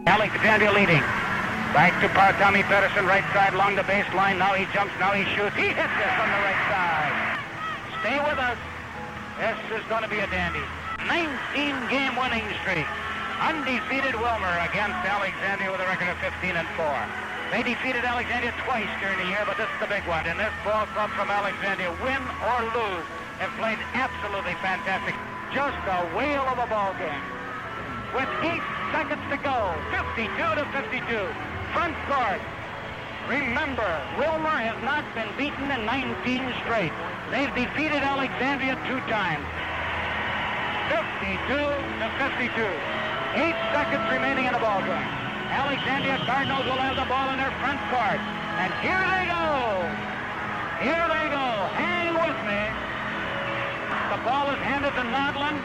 Alexandria leading. Back to Tommy Pedersen, right side along the baseline. Now he jumps, now he shoots. He hits it from the right side. Stay with us. This is going to be a dandy. 19-game winning streak. Undefeated Wilmer against Alexandria with a record of 15-4. They defeated Alexandria twice during the year, but this is the big one. And this ball club from Alexandria, win or lose, have played absolutely fantastic. Just a whale of a ball game. With 8 seconds to go, 52 to 52. Front court. Remember, Wilmer has not been beaten in 19 straight. They've defeated Alexandria 2 times. 52 to 52. 8 seconds remaining in the ball game. Alexandria Cardinals will have the ball in their front court. And here they go. Here they go. Hang with me. The ball is handed to Nodlin.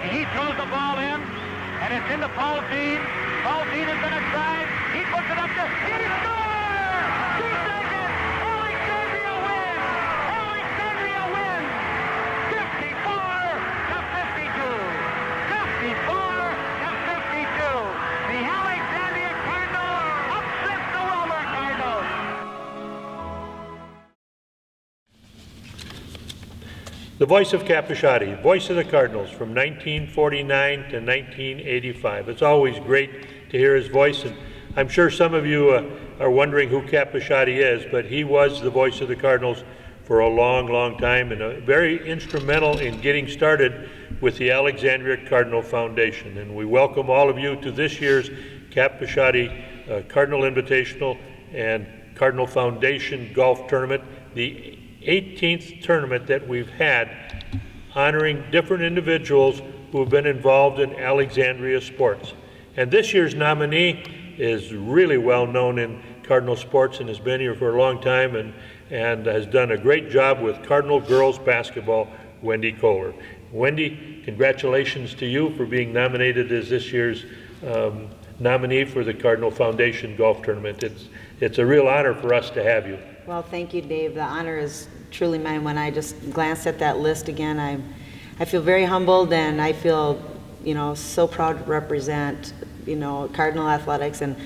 And he throws the ball in. And it's into Paul Dean. Paul Dean is going to drive. He puts it up there. He scores! 2 seconds. Alexandria wins. Alexandria wins. 54 to 52. 54 to 52. The Alexandria Cardinals upset the Wilmer Cardinals. The voice of Capisciati, voice of the Cardinals from 1949 to 1985. It's always great to hear his voice, and I'm sure some of you are wondering who Capisciati is, but he was the voice of the Cardinals for a long, long time, and very instrumental in getting started with the Alexandria Cardinal Foundation. And we welcome all of you to this year's Capisciati Cardinal Invitational and Cardinal Foundation Golf Tournament, the 18th tournament that we've had honoring different individuals who have been involved in Alexandria sports. And this year's nominee is really well known in Cardinal sports and has been here for a long time and has done a great job with Cardinal girls basketball, Wendy Kohler. Wendy, congratulations to you for being nominated as this year's nominee for the Cardinal Foundation Golf Tournament. It's a real honor for us to have you. Well, thank you, Dave. The honor is truly mine. When I just glanced at that list again, I feel very humbled, and I feel, so proud to represent, Cardinal athletics, and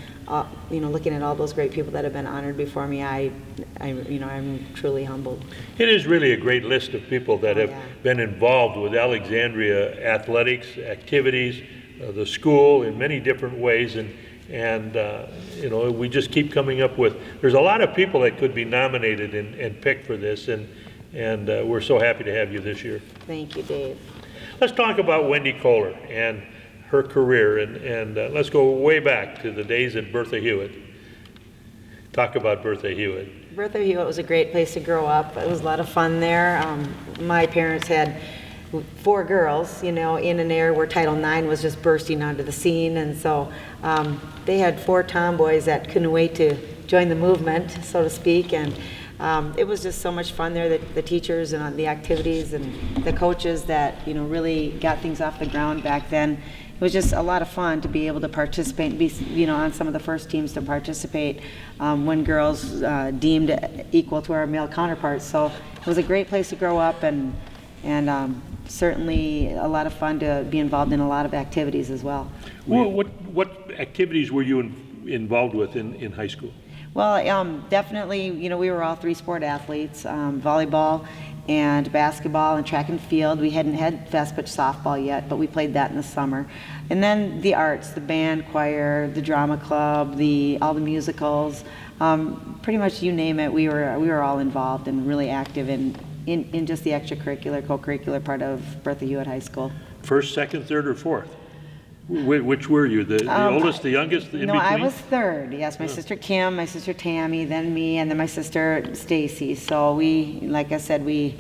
looking at all those great people that have been honored before me, I'm truly humbled. It is really a great list of people that have been involved with Alexandria athletics activities, the school in many different ways, and we just keep coming up with, there's a lot of people that could be nominated and picked for this, and we're so happy to have you this year. Thank you, Dave. Let's talk about Wendy Kohler and her career, and let's go way back to the days at Bertha Hewitt. Talk about Bertha Hewitt. Bertha Hewitt was a great place to grow up. It was a lot of fun there. My parents had 4 girls, in an era where Title IX was just bursting onto the scene, and so they had 4 tomboys that couldn't wait to join the movement, so to speak, and it was just so much fun there. The teachers and the activities and the coaches that really got things off the ground back then. It was just a lot of fun to be able to participate and be on some of the first teams to participate when girls deemed equal to our male counterparts. So it was a great place to grow up, and certainly a lot of fun to be involved in a lot of activities as well. What activities were you involved with in high school? Well, definitely, we were all 3-sport athletes, volleyball and basketball and track and field. We hadn't had fast pitch softball yet, but we played that in the summer. And then the arts, the band, choir, the drama club, all the musicals, pretty much you name it, we were all involved and really active in just the extracurricular, co-curricular part of Bertha Hewitt High School. First, second, third, or fourth? Which were you? The oldest, the youngest, in no, between? I was third. Yes, my sister Kim, my sister Tammy, then me, and then my sister Stacy. So we, like I said, we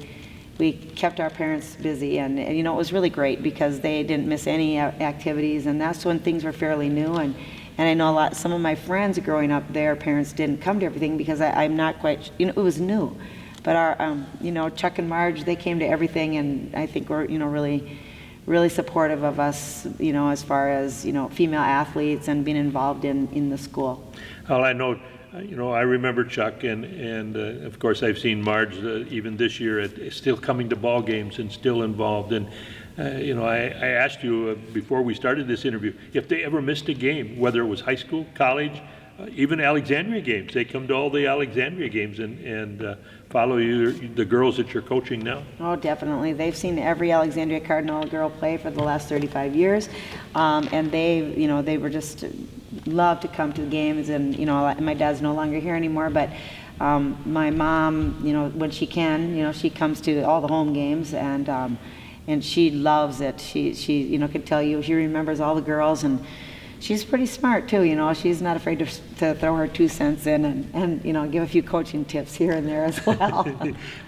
kept our parents busy, and it was really great because they didn't miss any activities, and that's when things were fairly new. And I know some of my friends growing up, their parents didn't come to everything because I'm not quite, it was new. But our, Chuck and Marge, they came to everything, and I think we're, really supportive of us, as far as, female athletes and being involved in the school. Well, I know, I remember Chuck, and of course I've seen Marge even this year still coming to ball games and still involved. And I asked you before we started this interview if they ever missed a game, whether it was high school, college, even Alexandria games. They come to all the Alexandria games and follow the girls that you're coaching now. Oh, definitely. They've seen every Alexandria Cardinal girl play for the last 35 years, and they were just love to come to the games. And my dad's no longer here anymore, but my mom, when she can, she comes to all the home games, and she loves it. She could tell you, she remembers all the girls, and she's pretty smart too. She's not afraid to throw her 2 cents in and give a few coaching tips here and there as well.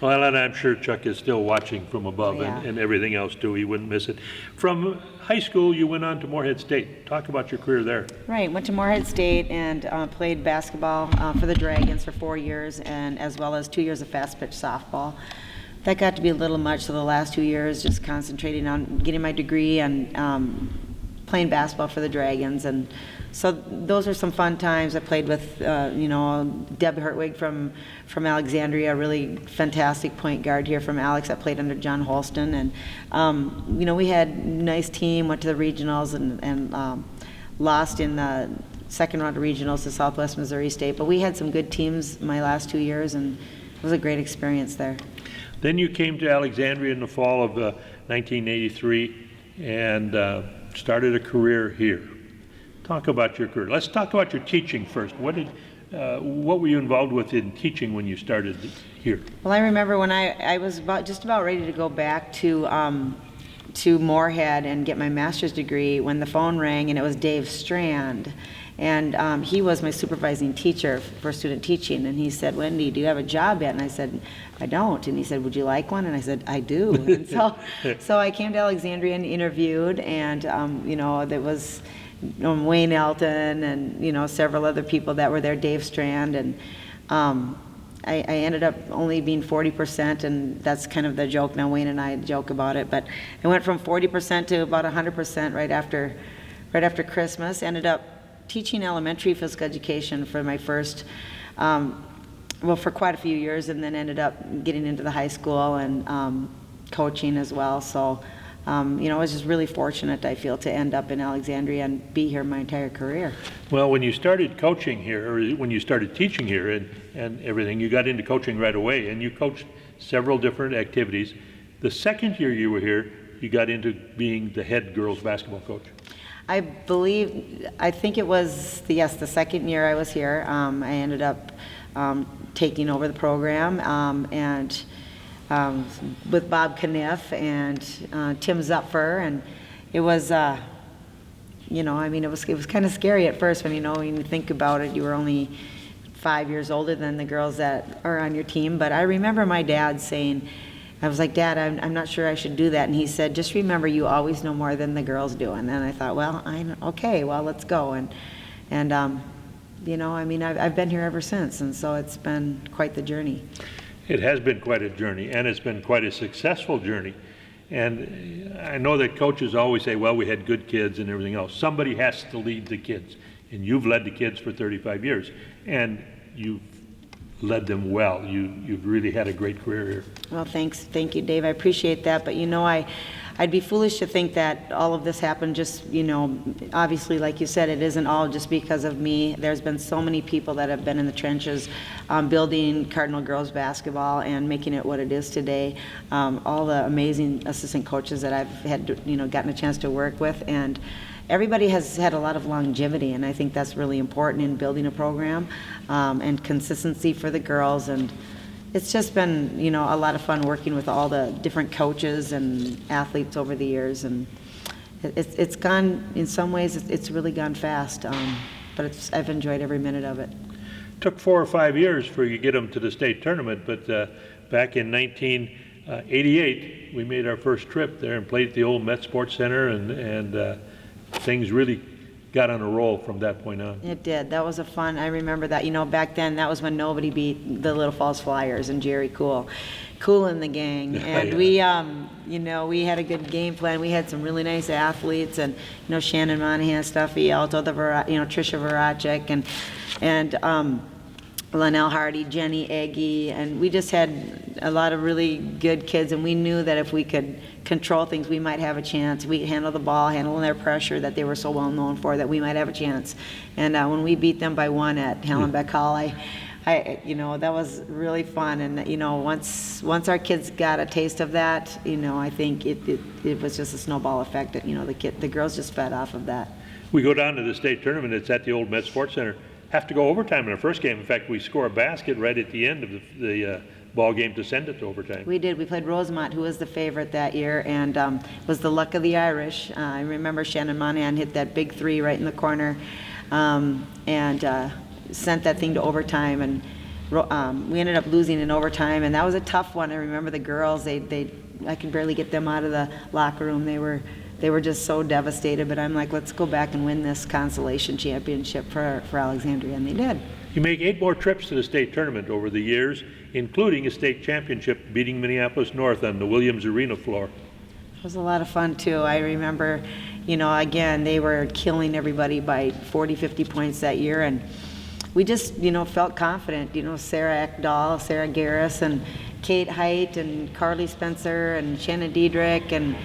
Well, and I'm sure Chuck is still watching from above. Yeah. and everything else too. He wouldn't miss it. From high school, you went on to Moorhead State. Talk about your career there. Right, went to Moorhead State and played basketball for the Dragons for 4 years, and as well as 2 years of fast pitch softball. That got to be a little much, so the last 2 years just concentrating on getting my degree and playing basketball for the Dragons. And so those are some fun times. I played with Deb Hertwig from Alexandria, a really fantastic point guard here from Alex. I played under John Holston, and we had a nice team, went to the regionals and lost in the second round of regionals to Southwest Missouri State. But we had some good teams my last 2 years, and it was a great experience there. Then you came to Alexandria in the fall of 1983 and started a career here. Talk about your career. Let's talk about your teaching first. What were you involved with in teaching when you started here? Well, I remember when I was just about ready to go back to Moorhead and get my master's degree when the phone rang, and it was Dave Strand. And he was my supervising teacher for student teaching, and he said, "Wendy, do you have a job yet?" And I said, "I don't." And he said, "Would you like one?" And I said, "I do." And so I came to Alexandria and interviewed, and there was Wayne Elton and several other people that were there, Dave Strand, and I ended up only being 40%, and that's kind of the joke now. Wayne and I joke about it, but I went from 40% to about 100% right after Christmas. Ended up teaching elementary physical education for my first, for quite a few years, and then ended up getting into the high school and coaching as well. So, I was just really fortunate, I feel, to end up in Alexandria and be here my entire career. Well, when you started coaching here, or when you started teaching here and everything, you got into coaching right away, and you coached several different activities. The second year you were here, you got into being the head girls basketball coach. I think it was, the second year I was here. I ended up taking over the program and with Bob Kniff and Tim Zupfer, and it was, it was kind of scary at first when you think about it. You were only 5 years older than the girls that are on your team, but I remember my dad saying, I was like, "Dad, I'm not sure I should do that." And he said, "Just remember, you always know more than the girls do." And then I thought, well, okay, well, let's go. And I've been here ever since, and so it's been quite the journey. It has been quite a journey, and it's been quite a successful journey. And I know that coaches always say, well, we had good kids and everything else. Somebody has to lead the kids, and you've led the kids for 35 years, and you've led them well. You've really had a great career here. Well, thank you, Dave. I appreciate that. But I'd be foolish to think that all of this happened just, obviously, like you said, it isn't all just because of me. There's been so many people that have been in the trenches building Cardinal girls basketball and making it what it is today. All the amazing assistant coaches that I've had, gotten a chance to work with, and everybody has had a lot of longevity, and I think that's really important in building a program, and consistency for the girls. And it's just been, a lot of fun working with all the different coaches and athletes over the years. And it's gone, in some ways, it's really gone fast, but I've enjoyed every minute of it. Took 4 or 5 years for you to get them to the state tournament, but back in 1988, we made our first trip there and played at the old Met Sports Center, and things really got on a roll from that point on. It did. That was I remember that. Back then, that was when nobody beat the Little Falls Flyers and Jerry Cool and the gang. And Yeah. we had a good game plan. We had some really nice athletes, and Shannon Monahan, Stuffy Alto, Trisha Voracek, and Linnell Hardy, Jenny Aggie, and we just had a lot of really good kids, and we knew that if we could control things, we might have a chance. We handle the ball, handling their pressure that they were so well known for, that we might have a chance. And when we beat them by 1 at Hallenbeck Hall, that was really fun. And once our kids got a taste of that, I think it was just a snowball effect. That the girls just fed off of that. We go down to the state tournament. It's at the old Met Sports Center. Have to go overtime in our first game. In fact, we score a basket right at the end of the ball game to send it to overtime. We did. We played Rosemont, who was the favorite that year, and was the luck of the Irish. I remember Shannon Monahan hit that big 3 right in the corner, and sent that thing to overtime. And we ended up losing in overtime, and that was a tough one. I remember the girls. I could barely get them out of the locker room. They were just so devastated, but I'm like, let's go back and win this consolation championship for Alexandria, and they did. You make 8 more trips to the state tournament over the years, including a state championship, beating Minneapolis North on the Williams Arena floor. It was a lot of fun, too. I remember, again, they were killing everybody by 40, 50 points that year, and we just, felt confident. Sarah Ekdahl, Sarah Garris, and Kate Height, and Carly Spencer, and Shannon Diedrich, and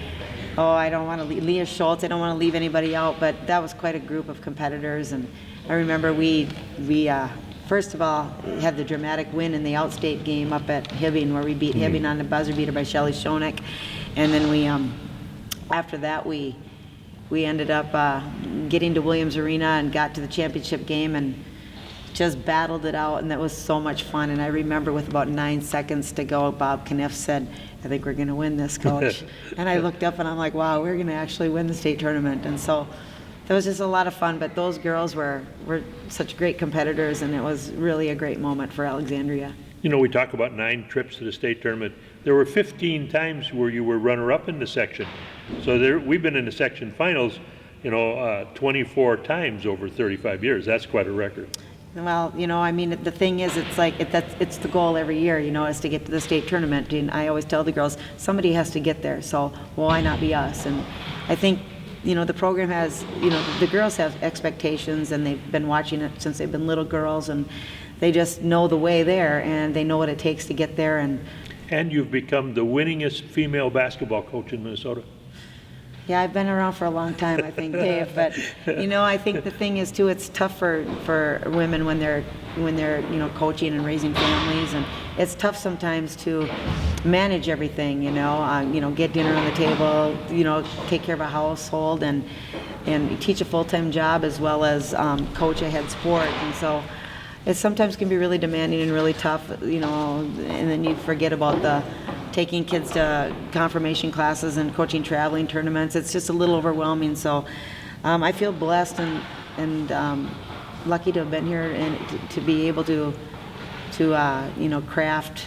I don't want to leave Leah Schultz. I don't want to leave anybody out, but that was quite a group of competitors. And I remember we first of all had the dramatic win in the outstate game up at Hibbing, where we beat Hibbing on the buzzer beater by Shelley Schoeneck. And then we, after that, we ended up getting to Williams Arena and got to the championship game and just battled it out, and that was so much fun. And I remember with about 9 seconds to go, Bob Kniff said, "I think we're going to win this, Coach." And I looked up and I'm like, wow, we're going to actually win the state tournament. And so that was just a lot of fun. But those girls were such great competitors, and it was really a great moment for Alexandria. We talk about 9 trips to the state tournament. There were 15 times where you were runner-up in the section. So we've been in the section finals, 24 times over 35 years. That's quite a record. Well, the thing is, it's like, it's the goal every year, is to get to the state tournament. And I always tell the girls, somebody has to get there, so why not be us? And I think, the program has, the girls have expectations, and they've been watching it since they've been little girls, and they just know the way there, and they know what it takes to get there. And you've become the winningest female basketball coach in Minnesota. Yeah, I've been around for a long time, I think, Dave. But I think the thing is too, it's tough for women when they're coaching and raising families, and it's tough sometimes to manage everything. Get dinner on the table, take care of a household, and teach a full-time job as well as coach a head sport, and so it sometimes can be really demanding and really tough. And then you forget about taking kids to confirmation classes and coaching traveling tournaments. It's just a little overwhelming. So I feel blessed and lucky to have been here and to be able to craft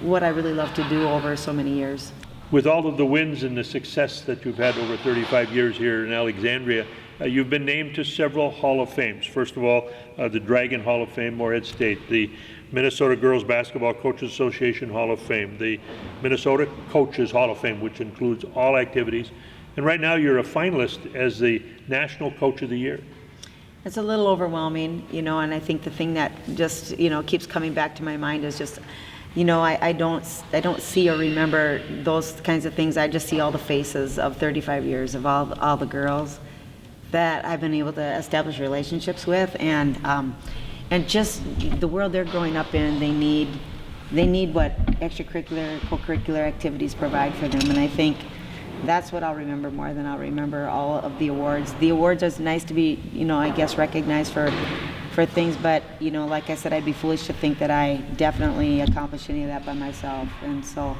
what I really love to do over so many years. With all of the wins and the success that you've had over 35 years here in Alexandria, you've been named to several Hall of Fames. First of all, the Dragon Hall of Fame, Morehead State, the Minnesota Girls Basketball Coaches Association Hall of Fame, the Minnesota Coaches Hall of Fame, which includes all activities. And right now you're a finalist as the National Coach of the Year. It's a little overwhelming, and I think the thing that just, keeps coming back to my mind is just, I don't see or remember those kinds of things. I just see all the faces of 35 years of all the girls that I've been able to establish relationships with, and just the world they're growing up in. They need what extracurricular, co-curricular activities provide for them, and I think that's what I'll remember more than I'll remember all of the awards. The awards are nice to be, I guess, recognized for things, but like I said, I'd be foolish to think that I definitely accomplished any of that by myself, and so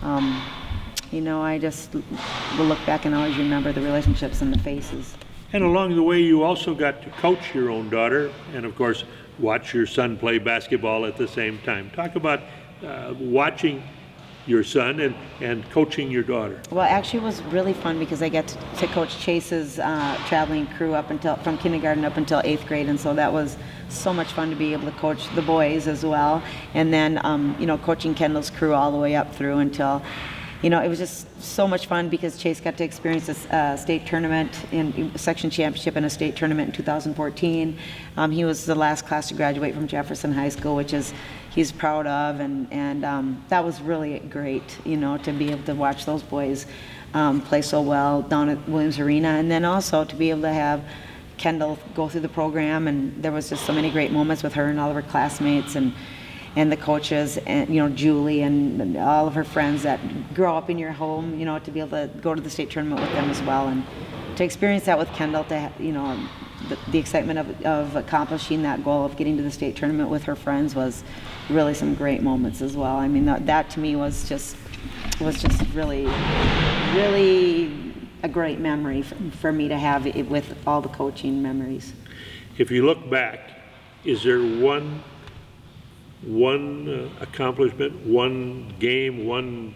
I just will look back and always remember the relationships and the faces. And along the way, you also got to coach your own daughter and, of course, watch your son play basketball at the same time. Talk about watching your son and coaching your daughter. Well, actually it was really fun because I got to coach Chase's traveling crew from kindergarten up until 8th grade, and so that was so much fun to be able to coach the boys as well. And then, coaching Kendall's crew all the way up through until you know, it was just so much fun because Chase got to experience a state tournament, in section championship and a state tournament in 2014. He was the last class to graduate from Jefferson High School, which is he's proud of, and that was really great, you know, to be able to watch those boys play so well down at Williams Arena, and then also to be able to have Kendall go through the program, and there was just so many great moments with her and all of her classmates and the coaches, and you know, Julie and all of her friends that grow up in your home, you know, to be able to go to the state tournament with them as well, and to experience that with Kendall, to you know, the excitement of accomplishing that goal of getting to the state tournament with her friends was really some great moments as well. I mean, that to me was just really a great memory for me to have it with all the coaching memories. If you look back, is there one accomplishment, one game, one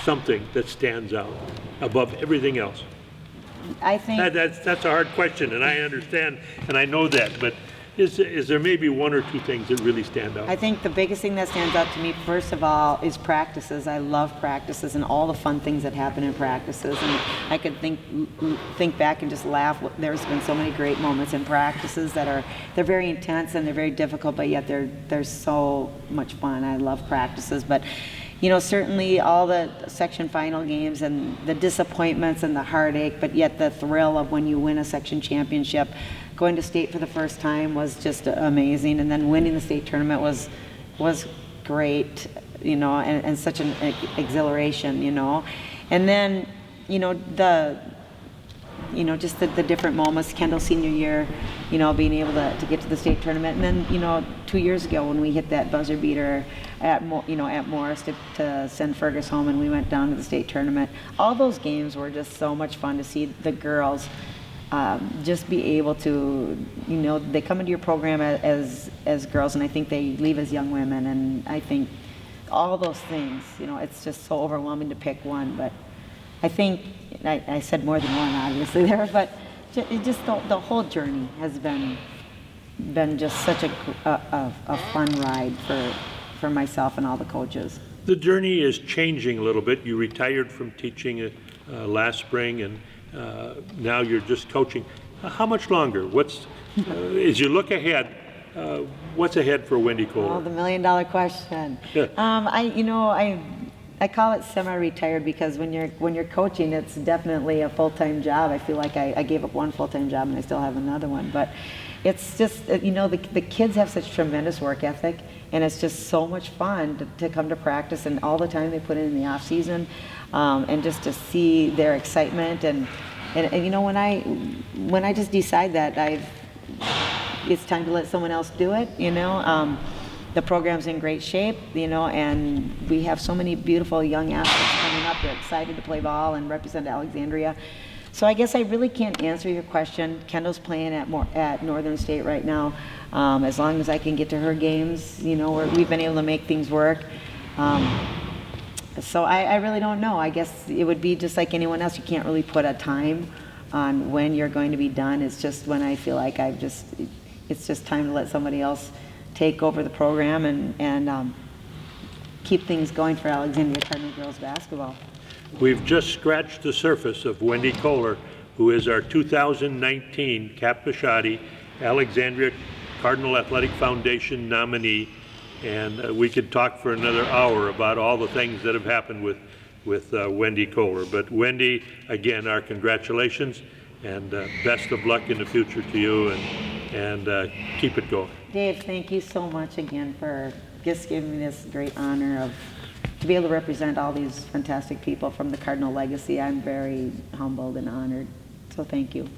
something that stands out above everything else? I think that's a hard question, and I understand, and I know that, but is there maybe one or two things that really stand out? I think the biggest thing that stands out to me, first of all, is practices. I love practices and all the fun things that happen in practices. And I could think back and just laugh. There's been so many great moments in practices they're very intense and they're very difficult, but yet they're so much fun. I love practices, but you know, certainly all the section final games and the disappointments and the heartache, but yet the thrill of when you win a section championship. Going to state for the first time was just amazing, and then winning the state tournament was great, you know, and such an exhilaration, you know. And then, you know, just the different moments, Kendall's senior year, you know, being able to get to the state tournament, and then, you know, 2 years ago when we hit that buzzer beater at Morris to send Fergus home, and we went down to the state tournament. All those games were just so much fun to see the girls just be able to, you know, they come into your program as girls, and I think they leave as young women, and I think all those things, you know, it's just so overwhelming to pick one, but I think, I said more than one obviously there, but just the whole journey has been just such a fun ride for myself and all the coaches. The journey is changing a little bit. You retired from teaching last spring, and now you're just coaching. How much longer? As you look ahead, what's ahead for Wendy Kohler? Oh, the $1 million question. Yeah. I call it semi-retired because when you're coaching, it's definitely a full-time job. I feel like I gave up one full-time job and I still have another one. But it's just, you know, the kids have such tremendous work ethic, and it's just so much fun to come to practice and all the time they put in the off season, and just to see their excitement and you know, when I just decide that it's time to let someone else do it, you know. The program's in great shape, you know, and we have so many beautiful young athletes coming up. They're excited to play ball and represent Alexandria. So I guess I really can't answer your question. Kendall's playing at Northern State right now. As long as I can get to her games, you know, we've been able to make things work. So I really don't know. I guess it would be just like anyone else. You can't really put a time on when you're going to be done. It's just when I feel like it's just time to let somebody else take over the program and keep things going for Alexandria Cardinal girls basketball. We've just scratched the surface of Wendy Kohler, who is our 2019 Cap Bishotti Alexandria Cardinal Athletic Foundation nominee, and we could talk for another hour about all the things that have happened with Wendy Kohler. But Wendy, again, our congratulations, and best of luck in the future to you, and keep it going. Dave, thank you so much again for just giving me this great honor to be able to represent all these fantastic people from the Cardinal legacy. I'm very humbled and honored, so thank you.